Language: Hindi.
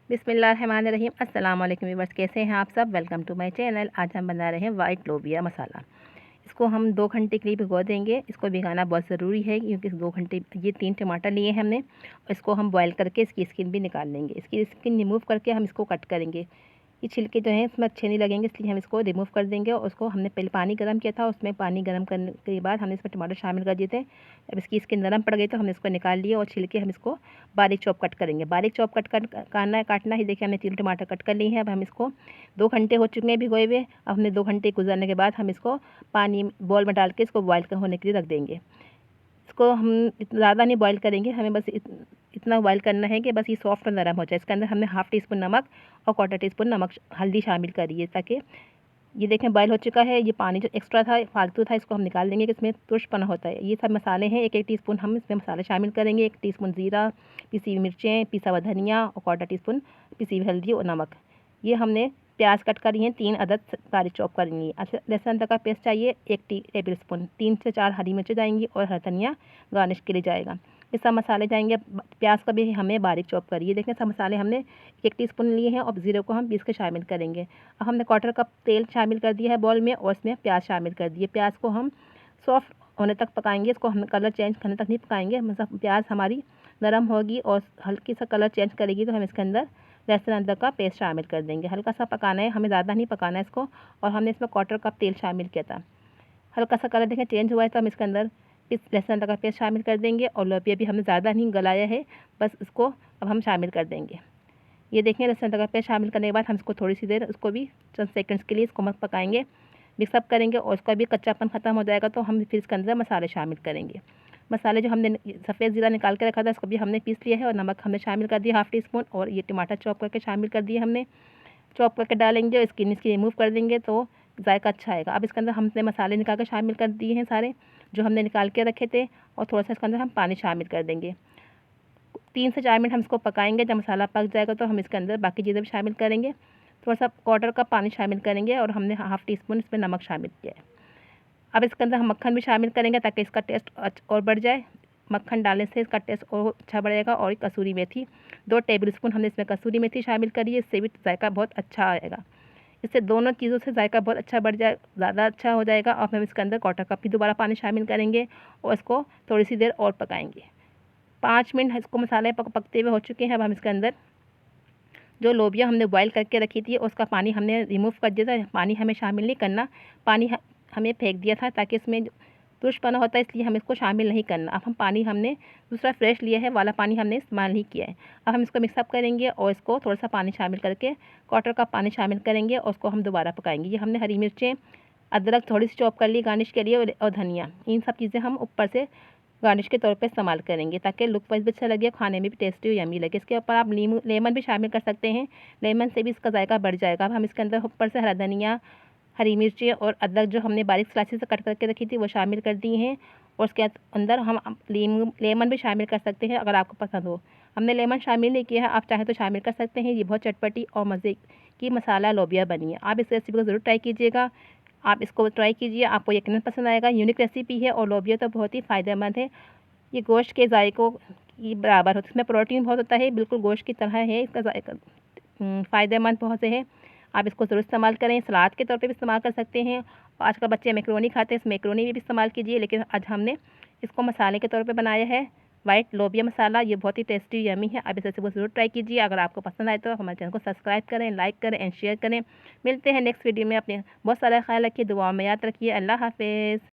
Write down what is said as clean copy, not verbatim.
बिस्मिल्लाहिर्रहमानिर्रहीम। अस्सलाम वालेकुम व्यूअर्स, कैसे हैं आप सब। Welcome to my channel. आज हम बना रहे हैं वाइट लोबिया मसाला। इसको हम 2 घंटे के लिए भिगो देंगे। इसको भिगाना बहुत ज़रूरी है क्योंकि 2 घंटे, ये 3 टमाटर लिए हैं हमने और इसको हम बॉयल करके इसकी स्किन भी निकाल लेंगे। इसकी स्किन रिमूव करके हम इसको कट करेंगे। ये छिलके जो हैं इसमें अच्छे नहीं लगेंगे, इसलिए हम इसको रिमूव कर देंगे। और उसको हमने पहले पानी गर्म किया था, उसमें पानी गर्म करने के बाद हमने इसमें टमाटर शामिल कर दिए थे। अब इसकी स्किन नरम पड़ गई तो हमने इसको निकाल लिया और छिलके हम इसको बारीक चॉप कट करेंगे। बारीक चॉप काटना ही। देखिए हमने 3 टमाटर कट कर लिए हैं। अब हम इसको 2 घंटे हो चुके हैं भिगोए हुए। अब हमने 2 घंटे गुजरने के बाद हम इसको पानी बॉल में डाल के इसको बॉयल होने के लिए रख देंगे। इसको हम ज़्यादा नहीं बॉयल करेंगे, हमें बस इतना बॉयल करना है कि बस ये सॉफ्ट और नरम हो जाए। इसके अंदर हमने हाफ़ टी स्पून नमक और 1/4 टीस्पून नमक हल्दी शामिल करी है, ताकि ये देखें बॉयल हो चुका है। ये पानी जो एक्स्ट्रा था, फालतू था, इसको हम निकाल देंगे कि इसमें तुर्शपना होता है। ये सब मसाले हैं, 1-1 टीस्पून हम इसमें मसाले शामिल करेंगे। 1 टीस्पून ज़ीरा, पिसी हुई मिर्चें, पिसा हुआ धनिया और 1/4 टीस्पून पिसी हुई हल्दी और नमक। ये हमने प्याज कट करी हैं, 3 अदद बारीक चॉप करनी है। अच्छा, लहसुन अदरक का पेस्ट चाहिए 1 टेबल स्पून। 3 से 4 हरी मिर्चें जाएंगी और हरा धनिया गार्निश के लिए जाएगा। ये सब मसाले जाएंगे। प्याज का भी हमें बारीक चॉप करिए। देखें सब मसाले हमने 1 टीस्पून लिए हैं और ज़ीरे को हम पीस के शामिल करेंगे। अब हमने 1/4 कप तेल शामिल कर दिया है बॉल में और इसमें प्याज शामिल कर दिए। प्याज को हम सॉफ्ट होने तक पकाएंगे। इसको हम कलर चेंज करने तक नहीं पकाएंगे। मतलब प्याज हमारी नरम होगी और हल्की सा कलर चेंज करेगी तो हम इसके अंदर लहसुन अदरक का पेस्ट शामिल कर देंगे। हल्का सा पकाना है, हमें ज़्यादा नहीं पकाना है इसको। और हमने इसमें 1/4 कप तेल शामिल किया था। हल्का सा कलर देखें चेंज हुआ है तो हम इसके अंदर इस लहसुन अदरक का पेस्ट शामिल कर देंगे। और लोबिया भी हमने ज़्यादा नहीं गलाया है, बस इसको अब हम शामिल कर देंगे। ये देखें लहसुन अदरक का पेस्ट शामिल करने के बाद हम इसको थोड़ी सी देर, उसको भी चंद सेकंड्स के लिए इसको मत पकाएंगे, मिक्सअप करेंगे। और उसका भी कच्चापन ख़त्म हो जाएगा तो हम फिर इसके अंदर मसाले शामिल करेंगे। मसाले जो हमने सफ़ेद ज़ीरा निकाल के रखा था इसको भी हमने पीस लिया है और नमक हमने शामिल कर दिया 1/2 टीस्पून। और ये टमाटर चॉप करके शामिल कर दिए हमने, चॉप करके डालेंगे और स्किन इसकी रिमूव कर देंगे तो जायका अच्छा आएगा। अब इसके अंदर हमने मसाले निकाल कर शामिल कर दिए हैं सारे जो हमने निकाल के रखे थे। और थोड़ा सा इसके अंदर हम पानी शामिल कर देंगे। 3 से 4 मिनट हम इसको पकाएंगे। जब मसाला पक जाएगा तो हम इसके अंदर बाकी चीज़ें भी शामिल करेंगे। थोड़ा सा 1/4 कप पानी शामिल करेंगे और हमने 1/2 टीस्पून इसमें नमक शामिल किया है। अब इसके अंदर हम मक्खन भी शामिल करेंगे ताकि इसका टेस्ट और बढ़ जाए। मक्खन डालने से इसका टेस्ट और अच्छा बढ़ेगा। और कसूरी मेथी 2 टेबल स्पून हमने इसमें कसूरी मेथी शामिल करी है, इससे भी जायका बहुत अच्छा आएगा। इससे दोनों चीज़ों से जायका बहुत अच्छा बढ़ जाए, ज़्यादा अच्छा हो जाएगा। और हम इसके अंदर 1/4 कप भी दोबारा पानी शामिल करेंगे और इसको थोड़ी सी देर और पकाएंगे। 5 मिनट इसको मसाले पकते हुए हो चुके हैं। अब हम इसके अंदर जो लोबिया हमने बॉयल करके रखी थी उसका पानी हमने रिमूव कर दिया था। पानी हमें शामिल नहीं करना, पानी हमें फेंक दिया था ताकि इसमें तुर्शपना होता है, इसलिए हमें इसको शामिल नहीं करना। अब हम पानी हमने दूसरा फ्रेश लिया है, वाला पानी हमने इस्तेमाल नहीं किया है। अब हम इसको मिक्सअप करेंगे और इसको थोड़ा सा पानी शामिल करके 1/4 कप पानी शामिल करेंगे और उसको हम दोबारा पकाएंगे। ये हमने हरी मिर्चें, अदरक थोड़ी सी चॉप कर ली गार्निश के लिए और धनिया, इन सब चीज़ें हम ऊपर से गार्निश के तौर पे इस्तेमाल करेंगे ताकि लुक वाइज भी अच्छा लगे, खाने में भी टेस्टी और यम्मी लगे। इसके ऊपर आप लेमन भी शामिल कर सकते हैं, लेमन से भी इसका जायका बढ़ जाएगा। अब हम इसके अंदर ऊपर से हरा धनिया, हरी मिर्ची और अदरक जो हमने बारीक स्लाइसेस से कट करके रखी थी वो शामिल कर दी हैं। और उसके अंदर हम लेमन भी शामिल कर सकते हैं अगर आपको पसंद हो। हमने लेमन शामिल नहीं किया है, आप चाहें तो शामिल कर सकते हैं। ये बहुत चटपटी और मज़े की मसाला लोबिया बनी है। आप इस रेसिपी को ज़रूर ट्राई कीजिएगा। आप इसको ट्राई कीजिए, आपको यकीनन पसंद आएगा। यूनिक रेसिपी है और लोबिया तो बहुत ही फ़ायदेमंद है। ये गोश्त के जायकों की बराबर होता है, इसमें प्रोटीन बहुत होता है, बिल्कुल गोश्त की तरह है। इसका जायका फ़ायदेमंद बहुत से है। आप इसको ज़रूर इस्तेमाल करें, सलाद के तौर पे भी इस्तेमाल कर सकते हैं। और आजकल बच्चे मैक्रोनी खाते हैं, इस मैक्रोनी में भी इस्तेमाल कीजिए। लेकिन आज हमने इसको मसाले के तौर पे बनाया है, वाइट लोबिया मसाला। ये बहुत ही टेस्टी यमी है। आप इस रेसिपी को ज़रूर ट्राई कीजिए। अगर आपको पसंद आए तो हमारे चैनल को सब्सक्राइब करें, लाइक करें एंड शेयर करें। मिलते हैं नेक्स्ट वीडियो में। अपने बहुत सारा ख्याल रखिए, दुआओं में याद रखिए। अल्लाह हाफ़िज़।